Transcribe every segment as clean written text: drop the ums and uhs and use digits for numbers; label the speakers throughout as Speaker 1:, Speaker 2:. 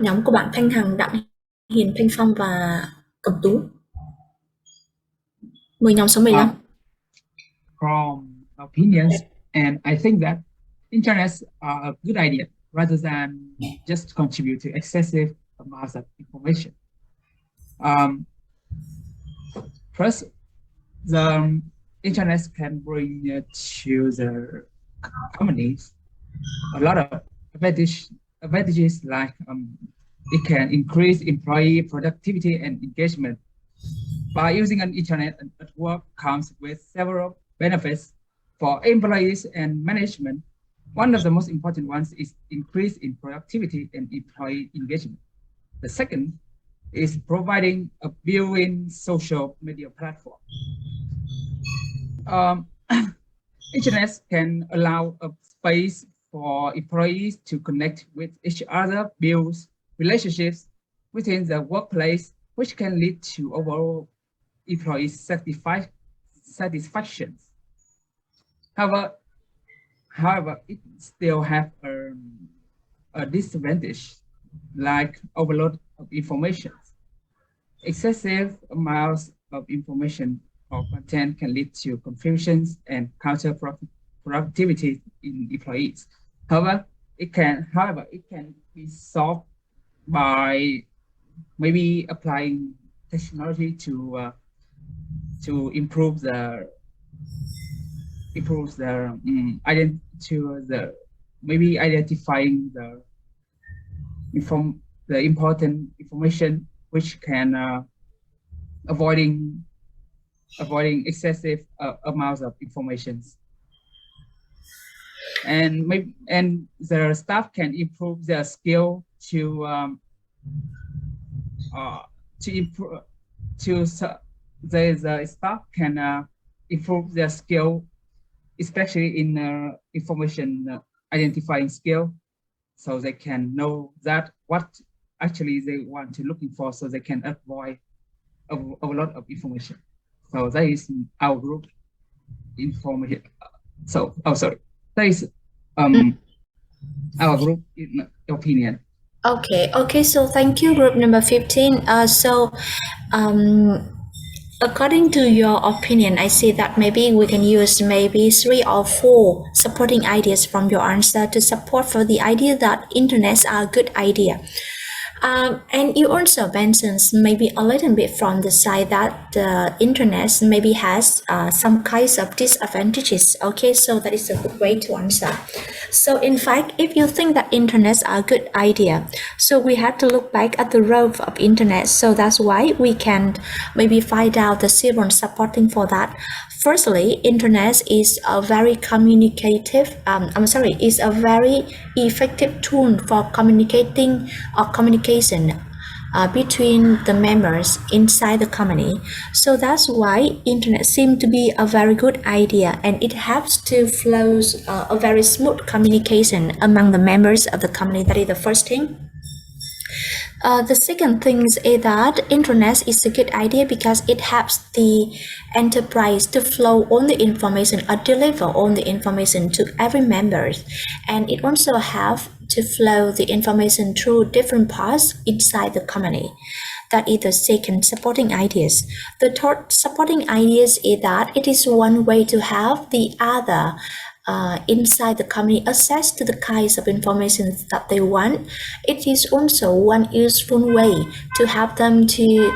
Speaker 1: Nhóm của bạn Thanh Hằng, Đặng Hiền, Thanh Phong và Cẩm Tú. Mời nhóm số 15.
Speaker 2: From opinions, and I think that internets are a good idea rather than just contribute to excessive amounts of information. Um, First, the internet can bring to the companies a lot of advantages like it can increase employee productivity and engagement. By using an internet at work comes with several benefits for employees and management. One of the most important ones is increase in productivity and employee engagement. The second is providing a built-in social media platform. Um, Internet can allow a space for employees to connect with each other, build relationships within the workplace, which can lead to overall employee satisfaction. However, it still have a disadvantage, like overload of information. Excessive amounts of information or content can lead to confusions and counterproductivity in employees. However, it can be solved by maybe applying technology to improve the to the maybe identifying the important information which can avoiding excessive amounts of information, and the staff can improve their skill to improve to the staff can improve their skill, especially in information identifying skill, so they can know that what actually they want to looking for, so they can avoid a lot of information. So that is our group information. So, oh, sorry, that is our group opinion.
Speaker 1: Okay, so thank you, group number 15. According to your opinion, I see that maybe we can use maybe 3 or 4 supporting ideas from your answer to support for the idea that internets are a good idea. And you also mentioned maybe a little bit from the side that the internet maybe has some kinds of disadvantages. Okay, so that is a good way to answer. So in fact, if you think that internets are a good idea, so we have to look back at the role of internet. So that's why we can maybe find out the several supporting for that. Firstly, internet is a very is a very effective tool for communicating or communication between the members inside the company. So that's why internet seems to be a very good idea, and it helps to flow a very smooth communication among the members of the company. That is the first thing. The second thing is that internet is a good idea because it helps the enterprise to flow all the information or deliver all the information to every member, and it also helps to flow the information through different parts inside the company. That is the second supporting ideas. The third supporting ideas is that it is one way to have the other inside the company access to the kinds of information that they want. It is also one useful way to help them to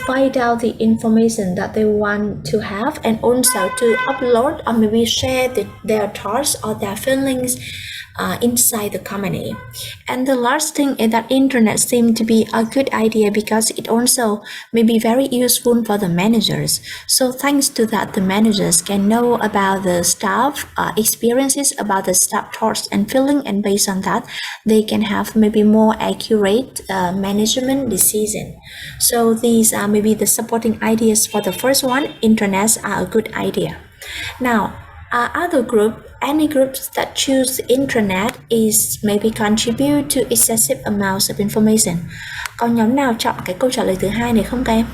Speaker 1: find out the information that they want to have, and also to upload or maybe share their thoughts or their feelings inside the company. And the last thing is that internet seems to be a good idea because it also may be very useful for the managers. So thanks to that, the managers can know about the staff experiences, about the staff thoughts and feeling, and based on that, they can have maybe more accurate management decision. So these are maybe the supporting ideas for the first one. Internets are a good idea. Now, other group, any groups that choose internet is maybe contribute to excessive amounts of information. Còn nhóm nào chọn cái câu trả lời thứ hai này không các em?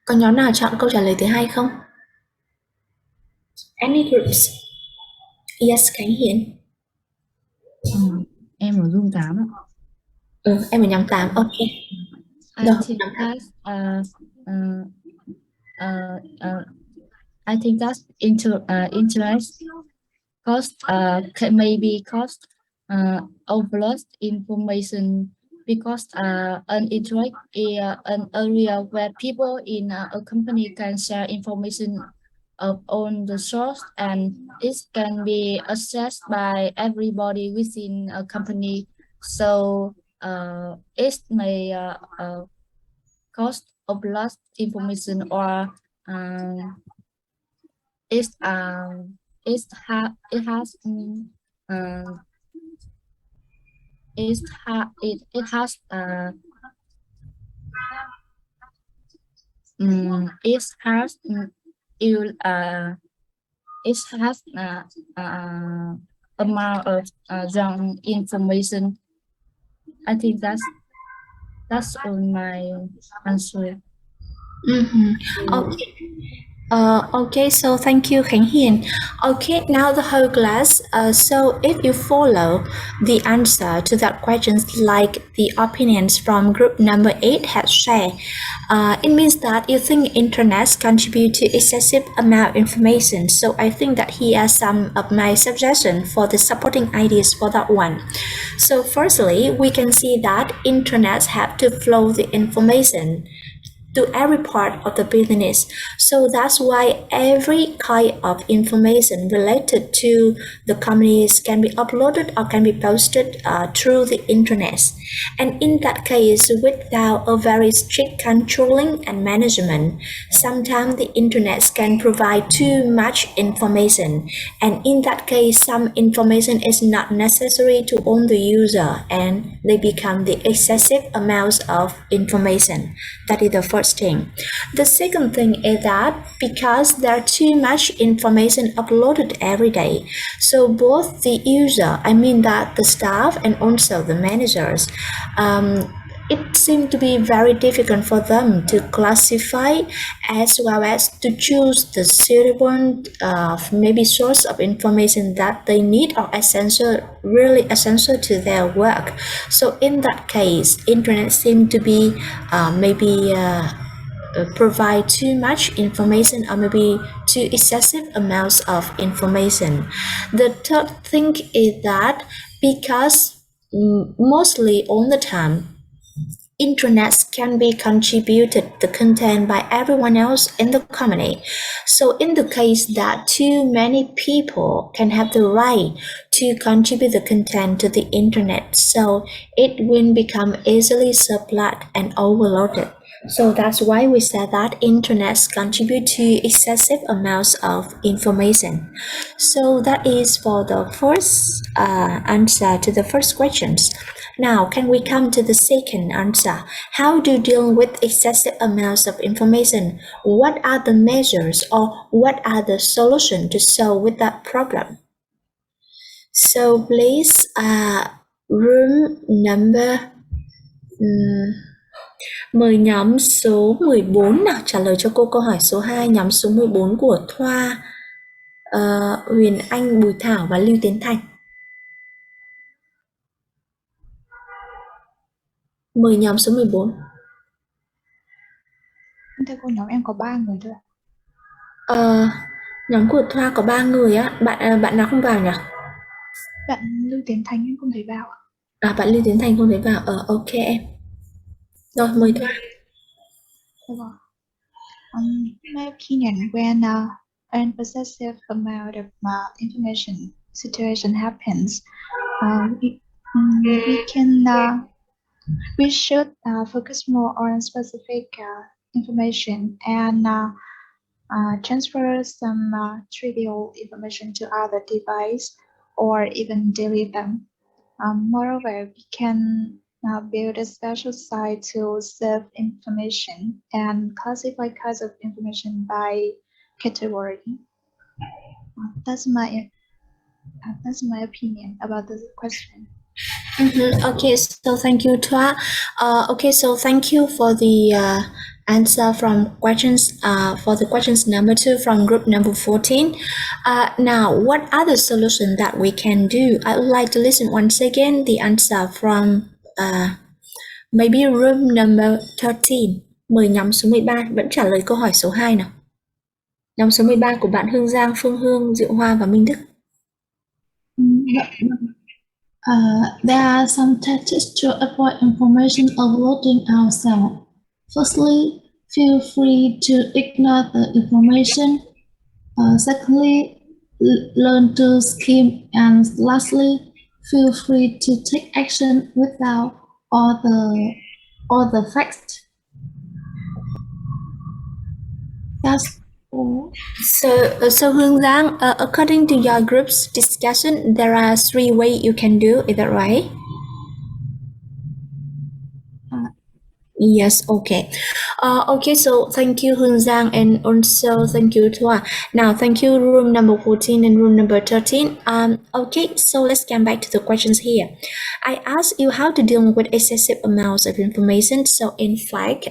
Speaker 1: Còn nhóm nào chọn câu trả lời thứ hai không? Any groups? Yes, Khánh Hiền.
Speaker 3: Em ở room 8 ạ.
Speaker 1: Em ở nhóm 8, ok.
Speaker 3: I
Speaker 1: Rồi,
Speaker 3: think
Speaker 1: nhóm 8.
Speaker 3: that's I think that's interest cost maybe cost overload information because an interest is an area where people in a company can share information on the source, and it can be accessed by everybody within a company. So it may cost of lost information, or it it has it has it has you it has amount of wrong information. I think that's all my answer.
Speaker 1: Okay. Okay, so thank you, Khánh Hiền. Okay, now the whole class. So if you follow the answer to that questions like the opinions from group number 8 has shared, it means that you think internet contribute to excessive amount of information. So I think that here are some of my suggestions for the supporting ideas for that one. So firstly, we can see that internet have to flow the information to every part of the business. So that's why every kind of information related to the companies can be uploaded or can be posted through the internet. And in that case, without a very strict controlling and management, sometimes the internet can provide too much information. And in that case, some information is not necessary to own the user and they become the excessive amounts of information. That is the first thing. The second thing is that because there are too much information uploaded every day, so both the user, I mean that the staff and also the managers, it seemed to be very difficult for them to classify as well as to choose the suitable maybe source of information that they need or essential, really essential to their work. So in that case, internet seemed to be provide too much information or maybe too excessive amounts of information. The third thing is that because mostly all the time internet can be contributed the content by everyone else in the company. So in the case that too many people can have the right to contribute the content to the internet, so it will become easily surplused and overloaded. So that's why we said that internet contribute to excessive amounts of information. So that is for the first answer to the first questions. Now, can we come to the second answer? How do you deal with excessive amounts of information? What are the measures or what are the solutions to solve with that problem? So please, room number mời nhóm số 14 nào trả lời cho cô câu hỏi số 2, nhóm số 14 của Thoa, Huyền Anh, Bùi Thảo và Lưu Tiến Thành. Mời nhóm số 14.
Speaker 4: Thưa cô, nhóm em có 3 người thôi ạ.
Speaker 1: Nhóm của Thoa có 3 người á, bạn nào không vào nhỉ?
Speaker 4: Bạn Lưu Tiến Thành em không thấy vào ạ.
Speaker 1: Bạn Lưu Tiến Thành không thấy vào. Ok em. Rồi, mời Thoa.
Speaker 4: My opinion, when an excessive amount of information situation happens, we should focus more on specific information and transfer some trivial information to other device or even delete them. Moreover, we can build a special site to save information and classify kinds of information by category. That's my opinion about this question.
Speaker 1: Okay, so thank you, Thoa. Okay, so thank you for the answer from questions for the questions number 2 from group number 14. Now, what other solution that we can do? I would like to listen once again the answer from maybe room number 13. Mời nhóm số 13 vẫn trả lời câu hỏi số 2 nào. Nhóm số 13 của bạn Hương Giang, Phương Hương, Diệu Hoa và Minh Đức.
Speaker 5: There are some tactics to avoid information overloading ourselves. Firstly, feel free to ignore the information. Secondly, learn to skim. And lastly, feel free to take action without all the facts. That's all.
Speaker 1: So Hương Giang, according to your group's discussion, there are 3 ways you can do. Is that right? Yes, okay. Okay, so thank you, Hương Giang, and also thank you, Thoa. Now, thank you, room number 14 and room number 13. Okay, so let's get back to the questions here. I asked you how to deal with excessive amounts of information. So, in fact,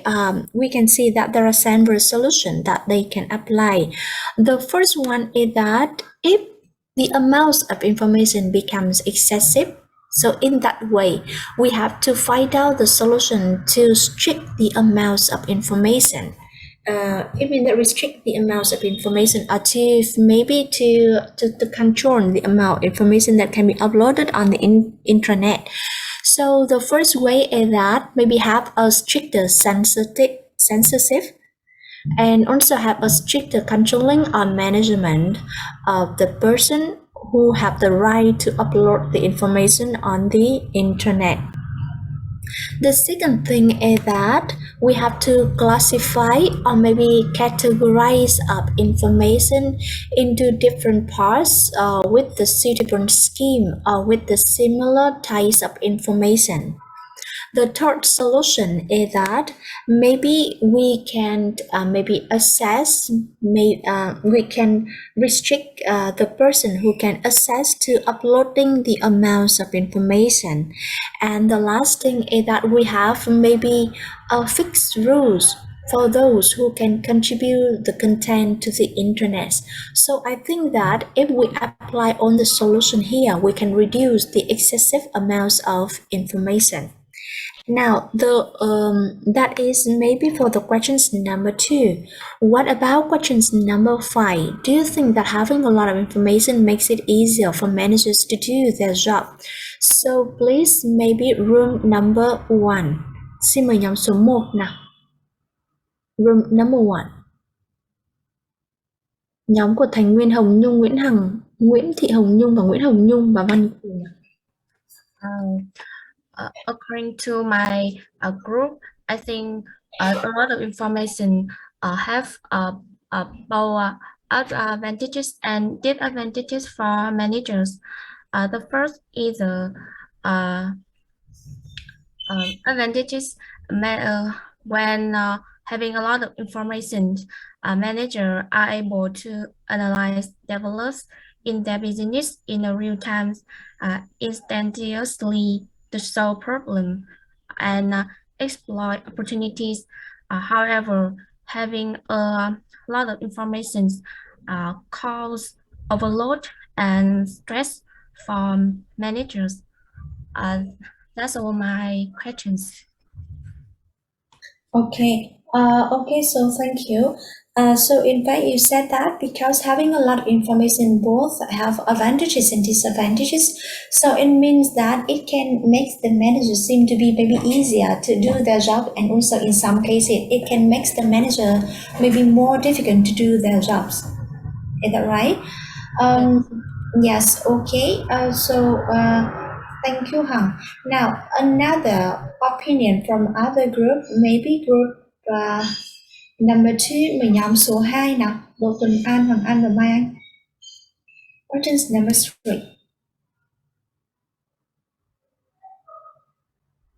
Speaker 1: we can see that there are several solutions that they can apply. The first one is that if the amounts of information becomes excessive, so in that way, we have to find out the solution to restrict the amounts of information. It means that restrict the amounts of information or to maybe to control the amount of information that can be uploaded on the internet. So the first way is that maybe have a stricter censorship and also have a stricter controlling or management of the person who have the right to upload the information on the internet. The second thing is that we have to classify or maybe categorize up information into different parts with the suitable scheme or with the similar types of information. The third solution is that maybe we can maybe assess, we can restrict the person who can access to uploading the amounts of information. And the last thing is that we have maybe fixed rules for those who can contribute the content to the internet. So I think that if we apply on the solution here, we can reduce the excessive amounts of information. Now, that is maybe for the questions number 2. What about questions number 5? Do you think that having a lot of information makes it easier for managers to do their job? So please, maybe room number 1. Xin mời nhóm số 1 nào. Room number 1. Nhóm của Thành Nguyên, Hồng Nhung, Nguyễn Hằng, Nguyễn Thị Hồng Nhung và Nguyễn Hồng Nhung và Văn Quỳnh.
Speaker 3: According to my group, I think a lot of information have both advantages and disadvantages for managers. The first is advantages when having a lot of information, managers are able to analyze, develop in their business in a real time, instantaneously to solve problems and exploit opportunities. However, having a lot of information cause overload and stress from managers. That's all my questions.
Speaker 1: Okay. Okay, so thank you. So in fact, you said that because having a lot of information both have advantages and disadvantages. So it means that it can make the manager seem to be maybe easier to do their job, and also in some cases it can make the manager maybe more difficult to do their jobs. Is that right? Yes. Okay. Thank you, Hằng. Now, another opinion from other group, maybe group number 2, mời nhóm số 2 nào. Đỗ Tuấn An, Hoàng An và Mai Anh. Questions number 3.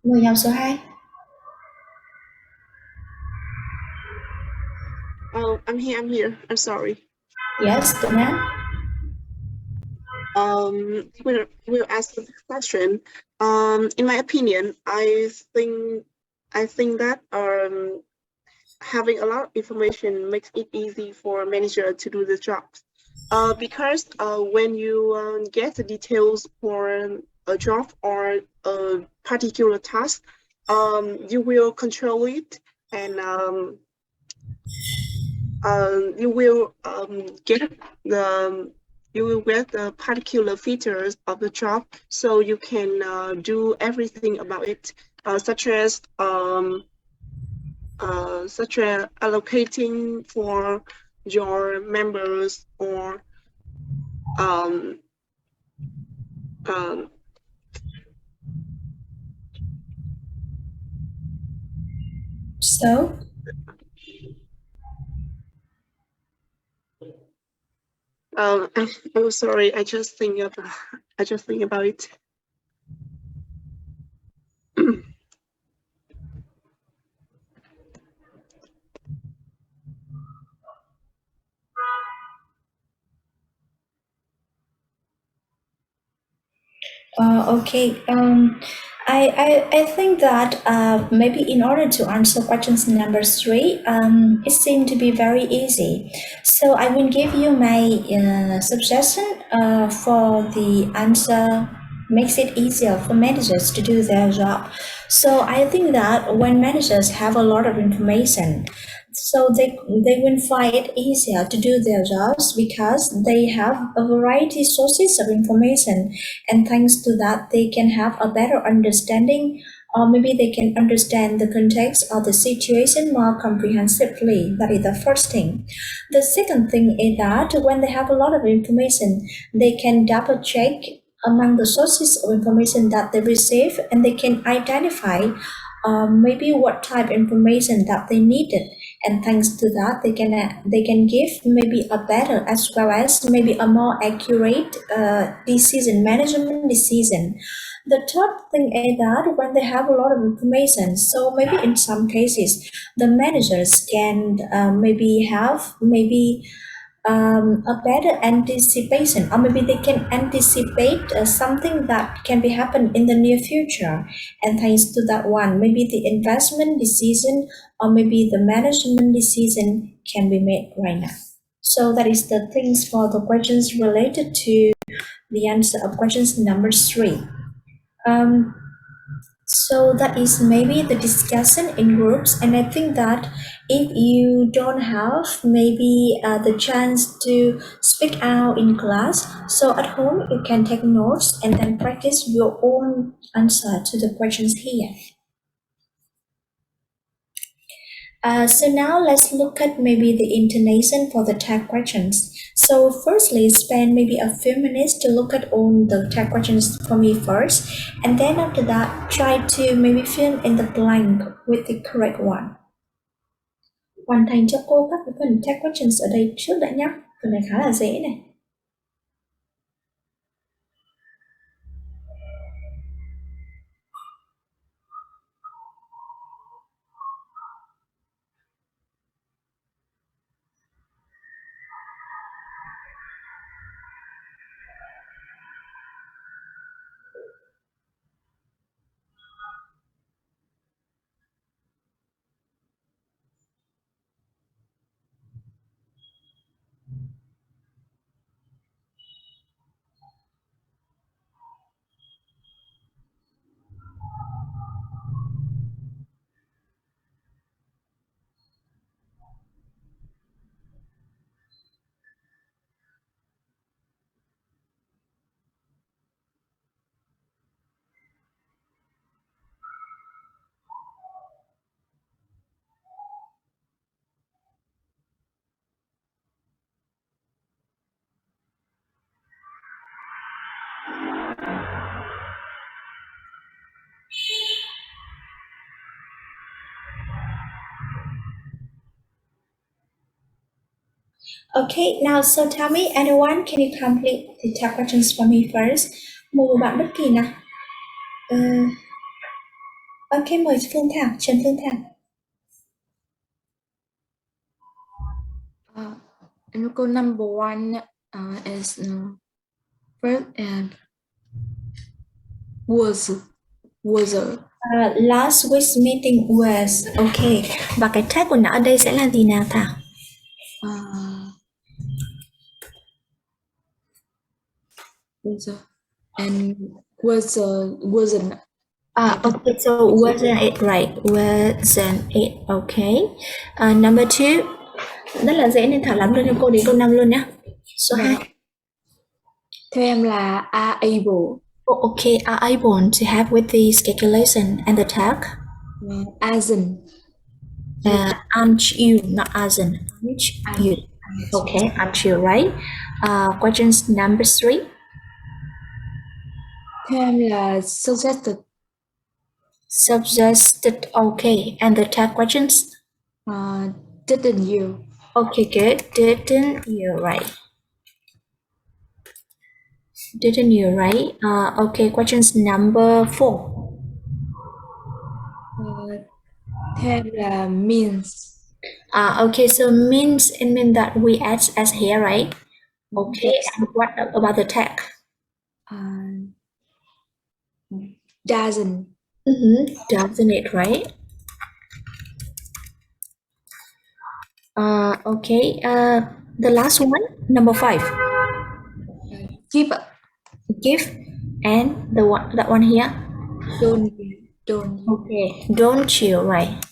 Speaker 1: Mời nhóm số 2.
Speaker 6: Oh, I'm here. I'm sorry.
Speaker 1: Yes, Tuấn An.
Speaker 6: will ask the question. In my opinion, I think that having a lot of information makes it easy for a manager to do the job. Because when you get the details for a job or a particular task, you will control it, and you will get the particular features of the job, so you can do everything about it, such as allocating for your members, or um, um,
Speaker 1: So,
Speaker 6: I'm sorry, I just think about it.
Speaker 1: okay. I think that maybe in order to answer questions number three, it seemed to be very easy. So I will give you my suggestion for the answer makes it easier for managers to do their job. So I think that when managers have a lot of information, so they will find it easier to do their jobs because they have a variety sources of information, and thanks to that they can have a better understanding, or maybe they can understand the context of the situation more comprehensively. That is the first thing. The second thing is that when they have a lot of information, they can double check among the sources of information that they receive, and they can identify maybe what type of information that they needed, and thanks to that they can give maybe a better as well as maybe a more accurate decision management decision. The third thing is that when they have a lot of information, so maybe in some cases the managers can maybe have maybe a better anticipation, or maybe they can anticipate something that can be happen in the near future, and thanks to that one maybe the investment decision or maybe the management decision can be made right now. So that is the things for the questions related to the answer of questions number three. um, so that is maybe the discussion in groups, and I think that if you don't have maybe the chance to speak out in class, so at home you can take notes and then practice your own answer to the questions here. So now let's look at maybe the intonation for the tag questions. So firstly, spend maybe a few minutes to look at all the tag questions for me first, and then after that, try to maybe fill in the blank with the correct one. Hoàn thành cho cô các cái phần tag questions ở đây trước đã nhé. Phần này khá là dễ này. Okay, now so tell me, anyone, can you complete the tag questions for me first? Một bạn bất kỳ nào. Ok, mời Phương Thảo, Trần Phương Thảo.
Speaker 7: And number one is
Speaker 3: First and was.
Speaker 1: Last week's meeting was okay. Và cái tag của nó ở đây sẽ là gì nào Thảo?
Speaker 3: Was and wasn't.
Speaker 1: Okay, so wasn't it right? Wasn't it okay? Number 2, rất là dễ nên Thảo làm luôn cho cô đến câu 5 luôn nhá. Số 2.
Speaker 3: Theo em là are able.
Speaker 1: Oh, okay, are able to help with this calculation and the tag?
Speaker 3: Asn't.
Speaker 1: Aren't you, not asn't. Aren't you? Okay, aren't you, right? Questions number 3.
Speaker 3: Theo em là suggested.
Speaker 1: Suggested, okay. And the tag questions?
Speaker 3: Didn't you?
Speaker 1: Okay, good. Didn't you, right? Didn't you, right? Okay, questions number 4.
Speaker 3: Theo em là means.
Speaker 1: Okay, so means, it means that we add as here, right? Okay,
Speaker 3: Yes.
Speaker 1: and what about the tag?
Speaker 3: Doesn't.
Speaker 1: Doesn't it, right? Okay, the last one, number 5.
Speaker 3: Give.
Speaker 1: Give, and that one here.
Speaker 3: Don't.
Speaker 1: Okay, don't you, right?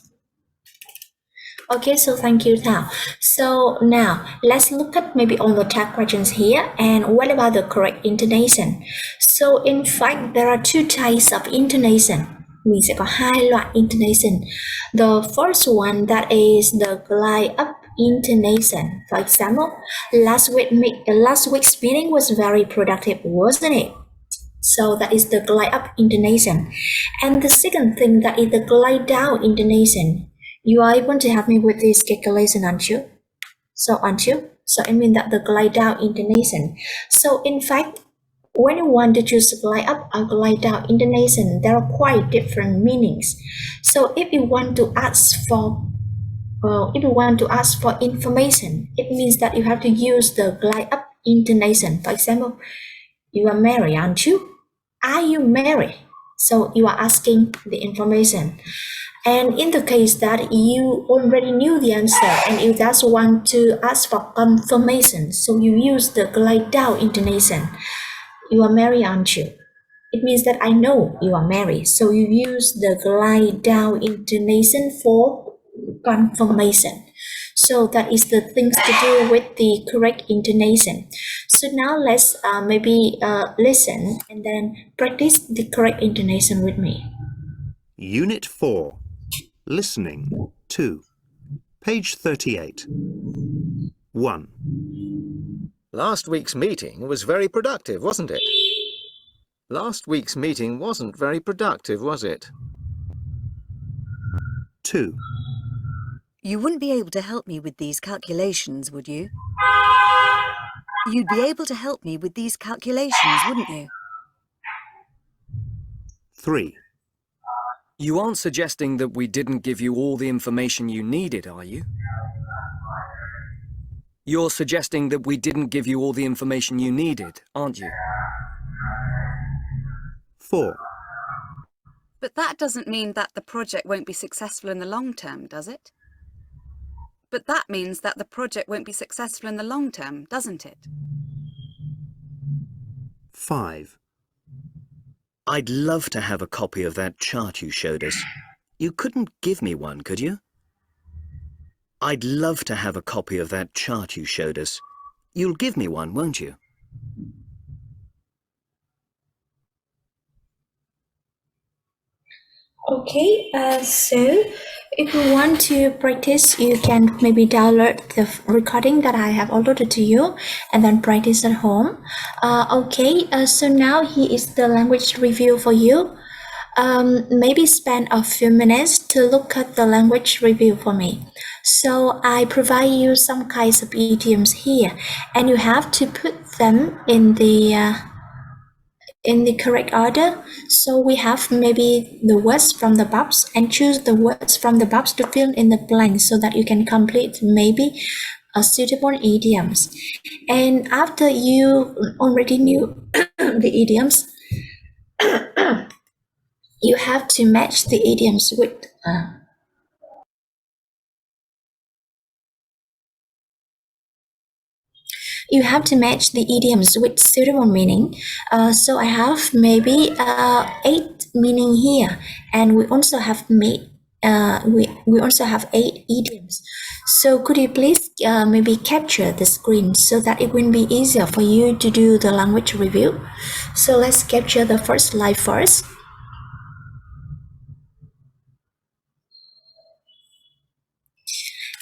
Speaker 1: Okay, so thank you, Thao. So now let's look at maybe all the tag questions here. And what about the correct intonation? So in fact, there are 2 types of intonation. Mình sẽ có 2 loại intonation. The first one, that is the glide up intonation. For example, last week's meeting was very productive, wasn't it? So that is the glide up intonation. And the second thing, that is the glide down intonation. You are able to help me with this calculation, aren't you? So it means that the glide down intonation. So in fact, when you want to choose glide up or glide down intonation, there are quite different meanings. So if you want to ask for information, it means that you have to use the glide up intonation. For example, you are married, aren't you? Are you married? So you are asking the information. And in the case that you already knew the answer and you just want to ask for confirmation, so you use the glide down intonation. You are married, aren't you? It means that I know you are married. So you use the glide down intonation for confirmation. So that is the things to do with the correct intonation. So now let's listen and then practice the correct intonation with me.
Speaker 7: Unit 4. Listening 2. Page 38. 1.
Speaker 8: Last week's meeting was very productive, wasn't it? Last week's meeting wasn't very productive, was it?
Speaker 7: 2.
Speaker 9: You wouldn't be able to help me with these calculations, would you? You'd be able to help me with these calculations, wouldn't you?
Speaker 7: 3.
Speaker 10: You aren't suggesting that we didn't give you all the information you needed, are you? You're suggesting that we didn't give you all the information you needed, aren't you?
Speaker 7: 4.
Speaker 9: But that doesn't mean that the project won't be successful in the long term, does it? But that means that the project won't be successful in the long term, doesn't it?
Speaker 7: 5.
Speaker 11: I'd love to have a copy of that chart you showed us. You couldn't give me one, could you? I'd love to have a copy of that chart you showed us. You'll give me one, won't you?
Speaker 1: Okay, so if you want to practice, you can maybe download the recording that I have uploaded to you and then practice at home. So now here is the language review for you. Maybe spend a few minutes to look at the language review for me. So I provide you some kinds of idioms here, and you have to put them in the correct order. So we have maybe the words from the box, and choose the words from the box to fill in the blanks so that you can complete maybe suitable idioms. And after you already knew the idioms, you have to match the idioms with you have to match the idioms with suitable meaning. So I have maybe 8 meaning here, and we also have we also have 8 idioms. So could you please maybe capture the screen so that it will be easier for you to do the language review? So let's capture the first slide first.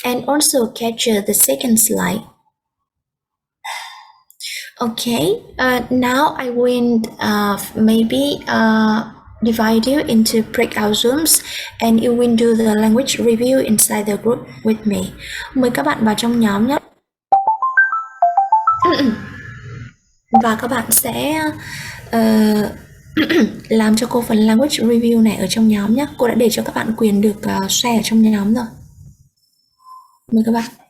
Speaker 1: And also capture the second slide. Okay, now I will maybe divide you into breakout rooms and you will do the language review inside the group with me. Mời các bạn vào trong nhóm nhé. Và các bạn sẽ làm cho cô phần language review này ở trong nhóm nhé. Cô đã để cho các bạn quyền được share ở trong nhóm rồi. Mời các bạn.